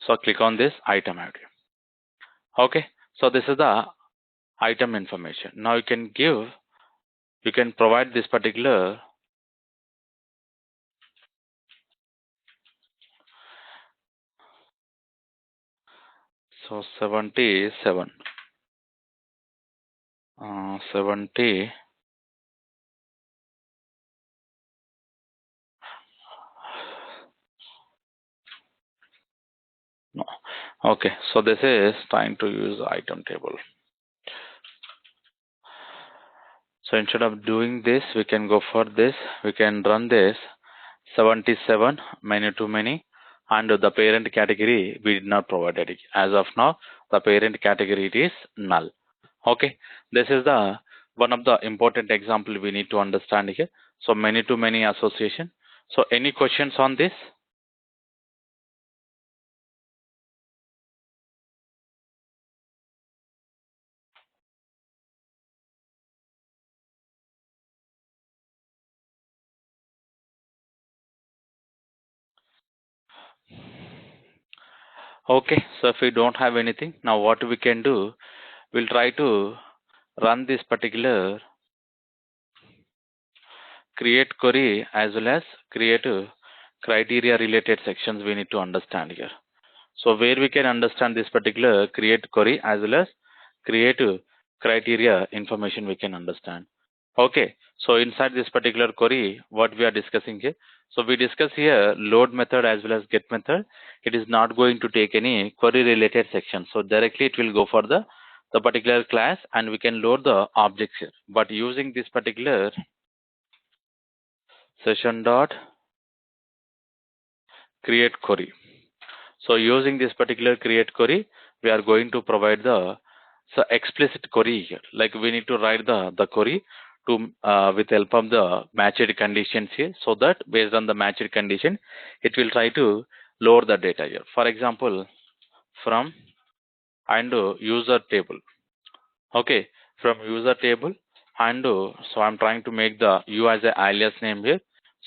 so click on this item ID. Okay, so this is the item information. Now you can provide this particular, so 77, 70, no. Okay, so this is trying to use item table. So instead of doing this, we can go for this. We can run this 77 many to many, and the parent category we did not provide it. As of now, the parent category it is null. Okay, this is the one of the important example we need to understand here. So many to many association. So any questions on this? Okay, so if we don't have anything, now what we can do, we'll try to run this particular create query as well as create criteria related sections we need to understand here. So where we can understand this particular create query as well as create criteria information we can understand. Okay, so inside this particular query, what we are discussing here. So we discuss here load method as well as get method. It is not going to take any query related section. So directly it will go for the particular class, and we can load the objects here. But using this particular session dot create query. So using this particular create query, we are going to provide the explicit query here. Like we need to write the query to with help of the matched conditions here, so that based on the matched condition, it will try to load the data here. For example, from and user table. Okay, from user table, and so I'm trying to make the u as a alias name here.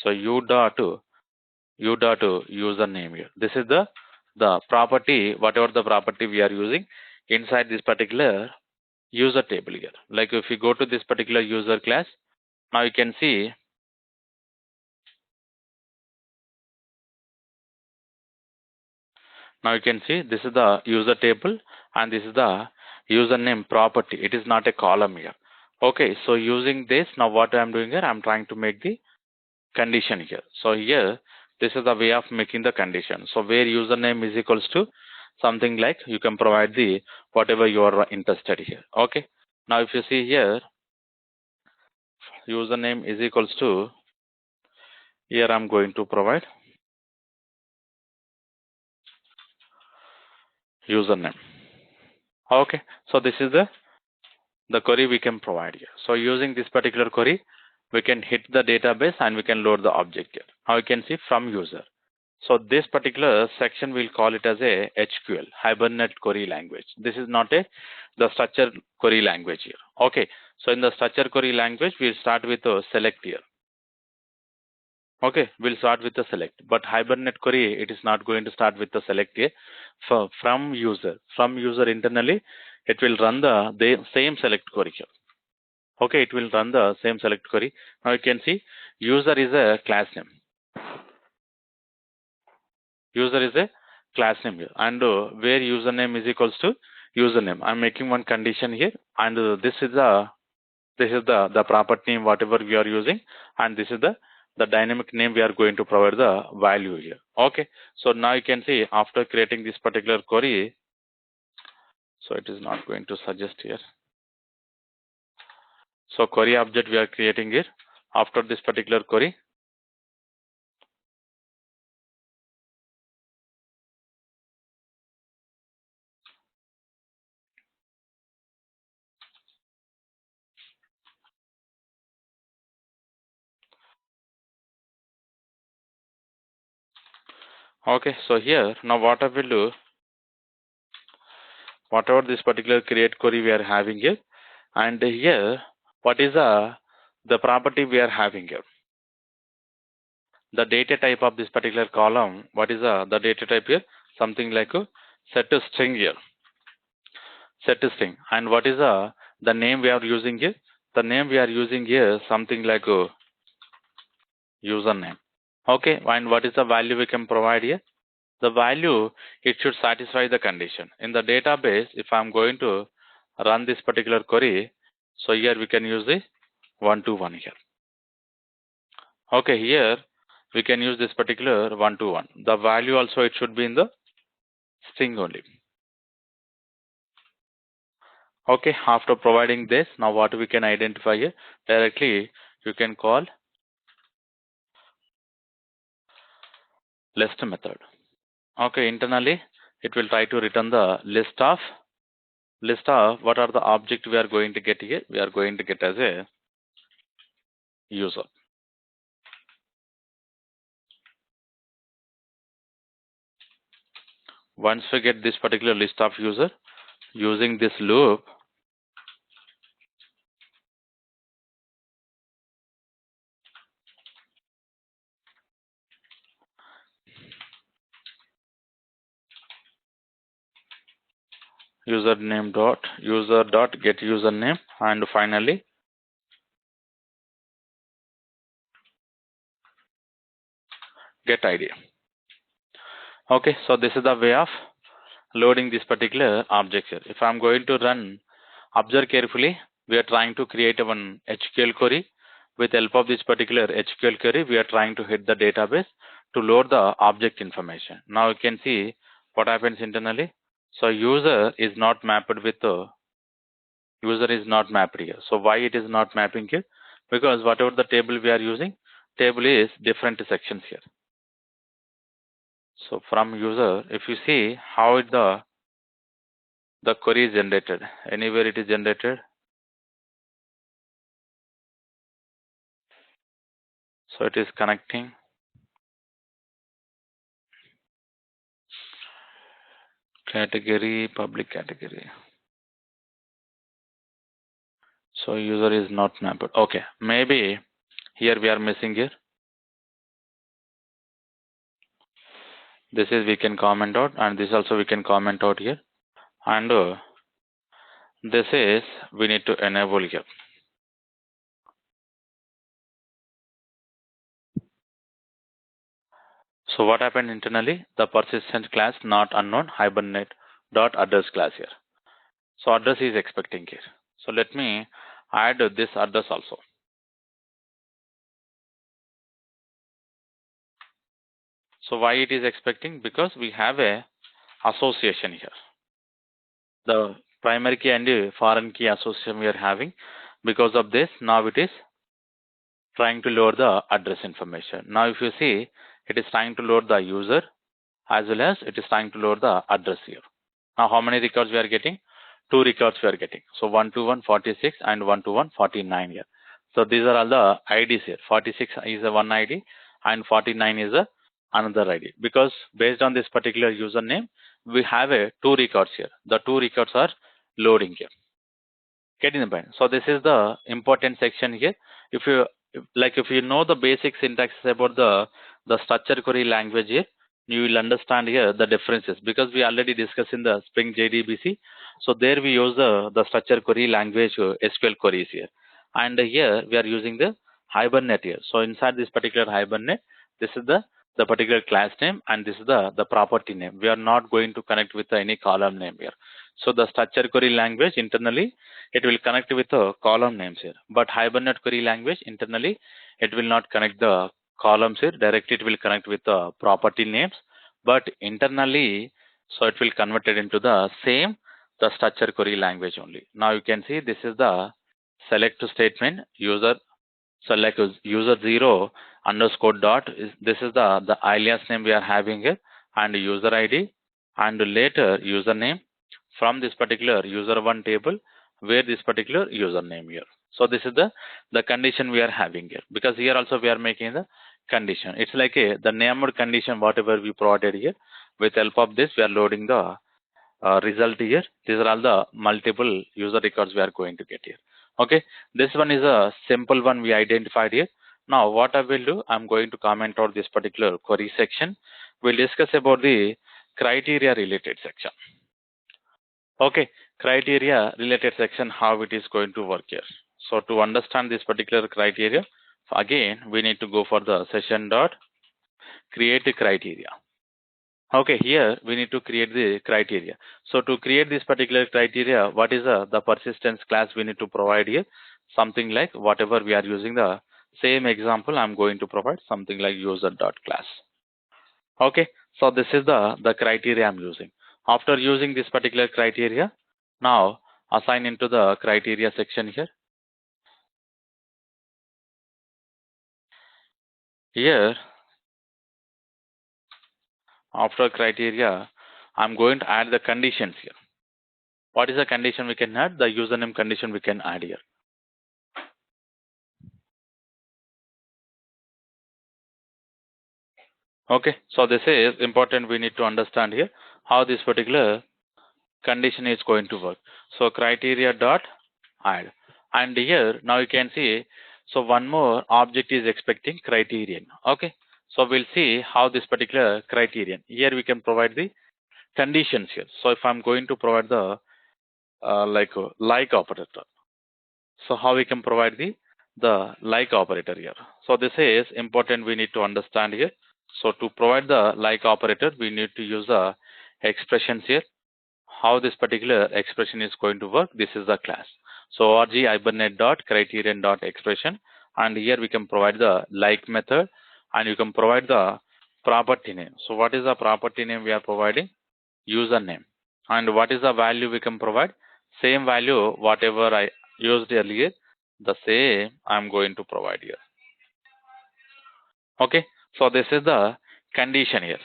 So u dot username here. This is the property, whatever the property we are using inside this particular user table here. Like if you go to this particular user class, now you can see, this is the user table, and this is the username property. It is not a column here. Okay, so using this, now what I'm doing here, I'm trying to make the condition here. So here, this is the way of making the condition. So where username is equals to something like you can provide the whatever you are interested here. Okay. Now if you see here, username is equals to, here I'm going to provide username. Okay. So this is the query we can provide here. So using this particular query, we can hit the database and we can load the object here. Now you can see from user. So this particular section we'll call it as a HQL, Hibernate query language. This is not the structured query language here. Okay. So in the structured query language, we'll start with a select here. Okay, we'll start with the select. But Hibernate query, it is not going to start with the select here. From user. From user internally, it will run the same select query here. Okay, it will run the same select query. Now you can see user is a class name. User is a class name here, and where username is equals to username. I'm making one condition here, and this is the property name whatever we are using, and this is the dynamic name we are going to provide the value here. Okay, so now you can see after creating this particular query, so it is not going to suggest here. So query object we are creating here after this particular query. Okay, so here now what I will do, whatever this particular create query we are having here, and here what is the property we are having here, the data type of this particular column, what is the data type here, something like a set a string here, set a string, and what is the name we are using here, the name we are using here something like a username. Okay, and what is the value we can provide here, the value, it should satisfy the condition in the database. If I'm going to run this particular query, so here we can use the 1-to-1 here. Okay, here we can use this particular 1-to-1. The value also it should be in the string only. Okay, after providing this, now what we can identify here, directly you can call list method. Okay, internally it will try to return the list of what are the object we are going to get here. We are going to get as a user. Once we get this particular list of user, using this loop, username dot user dot get username, and finally get ID. Okay, so this is the way of loading this particular object here. If I'm going to run, observe carefully, we are trying to create one HQL query. With help of this particular HQL query, we are trying to hit the database to load the object information. Now you can see what happens internally. So user is not mapped with user is not mapped here. So why it is not mapping here? Because whatever the table we are using, table is different sections here. So from user, if you see how the query is generated, anywhere it is generated. So it is connecting category, public category. So user is not mapped. Okay, maybe here we are missing here. This is we can comment out, and this also we can comment out here. And this is we need to enable here. So what happened internally? The persistent class not unknown Hibernate dot address class here. So address is expecting here. So let me add this address also. So why it is expecting? Because we have a association here. The primary key and the foreign key association we are having. Because of this, now it is trying to load the address information. Now if you see, it is trying to load the user as well as it is trying to load the address here. Now how many records we are getting? Two records we are getting. So 12146 and 12149 here. So these are all the IDs here. 46 is a one ID and 49 is a another ID. Because based on this particular username, we have a two records here. The two records are loading here. Getting the point. So this is the important section here. If you if you know the basic syntax about the structure query language here, you will understand here the differences, because we already discussed in the Spring JDBC. So there we use the structure query language SQL queries here, and here we are using the Hibernate here. So inside this particular Hibernate, this is the particular class name and this is the property name. We are not going to connect with any column name here. So the structure query language internally, it will connect with the column names here. But Hibernate query language internally, it will not connect the columns here. Directly it will connect with the property names. But internally, so it will convert it into the same, the structure query language only. Now you can see this is the select statement user. So like user 0 underscore dot is, this is the alias name we are having here, and user ID and later username from this particular user one table where this particular username here. So this is the condition we are having here, because here also we are making the condition. It's like the named condition whatever we provided here. With help of this we are loading the result here. These are all the multiple user records we are going to get here. Okay, this one is a simple one we identified here. Now what I will do, I'm going to comment on this particular query section. We'll discuss about the criteria related section. Okay, criteria related section, how it is going to work here. So to understand this particular criteria, again we need to go for the session dot create a criteria. Okay, here we need to create the criteria. So to create this particular criteria, what is the persistence class we need to provide here? Something like whatever we are using, the same example I'm going to provide something like user dot class. Okay, so this is the criteria I'm using. After using this particular criteria, now assign into the criteria section here. Here, after criteria, I'm going to add the conditions here. What is the condition we can add? The username condition we can add here. Okay, so this is important. We need to understand here how this particular condition is going to work. So criteria dot add, and here now you can see, so one more object is expecting criterion. Okay, so we'll see how this particular criterion here we can provide the conditions here. So if I'm going to provide the like operator, so how we can provide the like operator here. So this is important. We need to understand here. So to provide the like operator, we need to use the expressions here. How this particular expression is going to work, this is the class. So org hibernate dot criterion dot expression, and here we can provide the like method, and you can provide the property name. So what is the property name we are providing? Username. And what is the value we can provide? Same value whatever I used earlier, the same I'm going to provide here. Okay, so this is the condition here.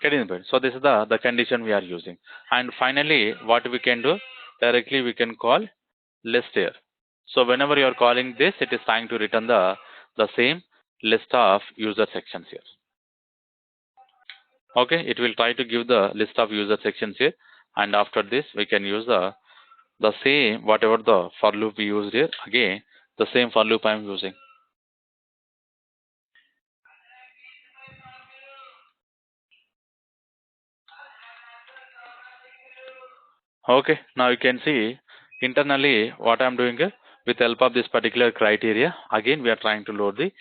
Getting the point. So this is the condition we are using. And finally, what we can do, directly we can call list here. So whenever you are calling this, it is trying to return the same list of user sections here. Okay, it will try to give the list of user sections here, and after this we can use the same whatever the for loop we used here. Again, the same for loop I am using. Okay, now you can see internally what I'm doing here, with help of this particular criteria. Again, we are trying to load the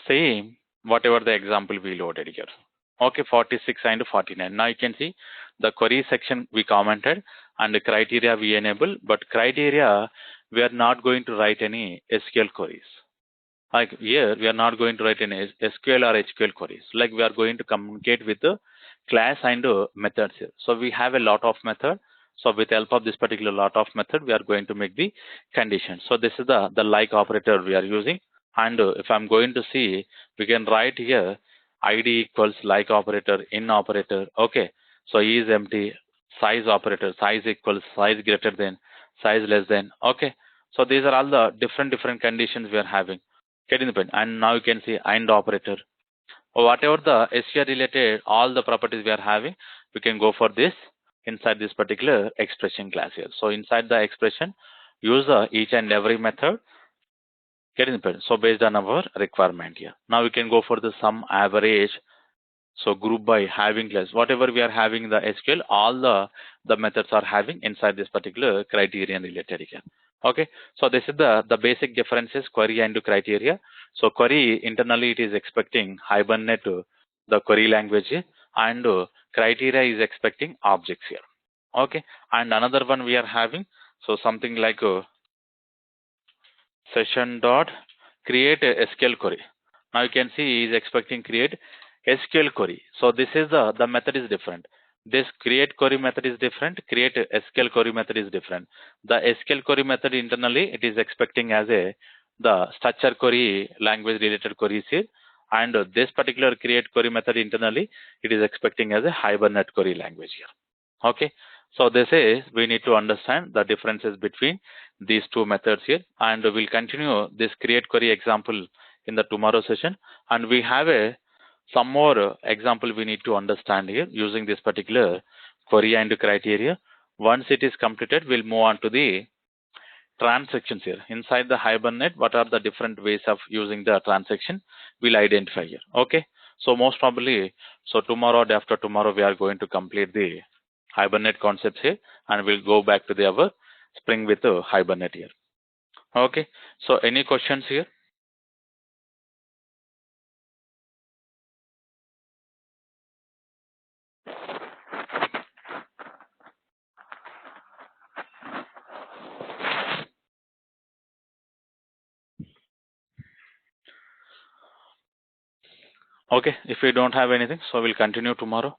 same whatever the example we loaded here. Okay, 46 and 49. Now you can see the query section we commented and the criteria we enable, but criteria we are not going to write any SQL queries. Like here, we are not going to write any SQL or HQL queries. Like we are going to communicate with the class and methods here. So we have a lot of method. So with the help of this particular lot of method, we are going to make the condition. So this is the like operator we are using. And if I'm going to see, we can write here id equals like operator in operator. Okay. So e is empty, size operator, size equals size greater than, size less than. Okay. So these are all the different conditions we are having. Getting the point. And now you can see and operator. Whatever the SCR related, all the properties we are having, we can go for this inside this particular expression class here. So inside the expression, use each and every method, getting the point. So based on our requirement here. Now we can go for the sum average. So group by having class, whatever we are having in the SQL, all the methods are having inside this particular criterion related here. Okay, so this is the basic differences query and criteria. So query internally it is expecting Hibernate the query language, and criteria is expecting objects here. Okay, and another one we are having, so something like session dot create a SQL query. Now you can see he is expecting create SQL query. So this is the method is different. This create query method is different. Create a SQL query method is different. The SQL query method internally it is expecting as a the structure query language related queries here, and this particular create query method internally it is expecting as a Hibernate query language here. Okay, so this is we need to understand the differences between these two methods here, and we'll continue this create query example in the tomorrow session. And we have a some more example we need to understand here using this particular query and criteria. Once it is completed, we'll move on to the transactions here. Inside the Hibernate, what are the different ways of using the transaction? We'll identify here. Okay. So most probably, so tomorrow or day after tomorrow, we are going to complete the Hibernate concepts here, and we'll go back to the our Spring with Hibernate here. Okay. So any questions here? Okay. If we don't have anything, so we'll continue tomorrow.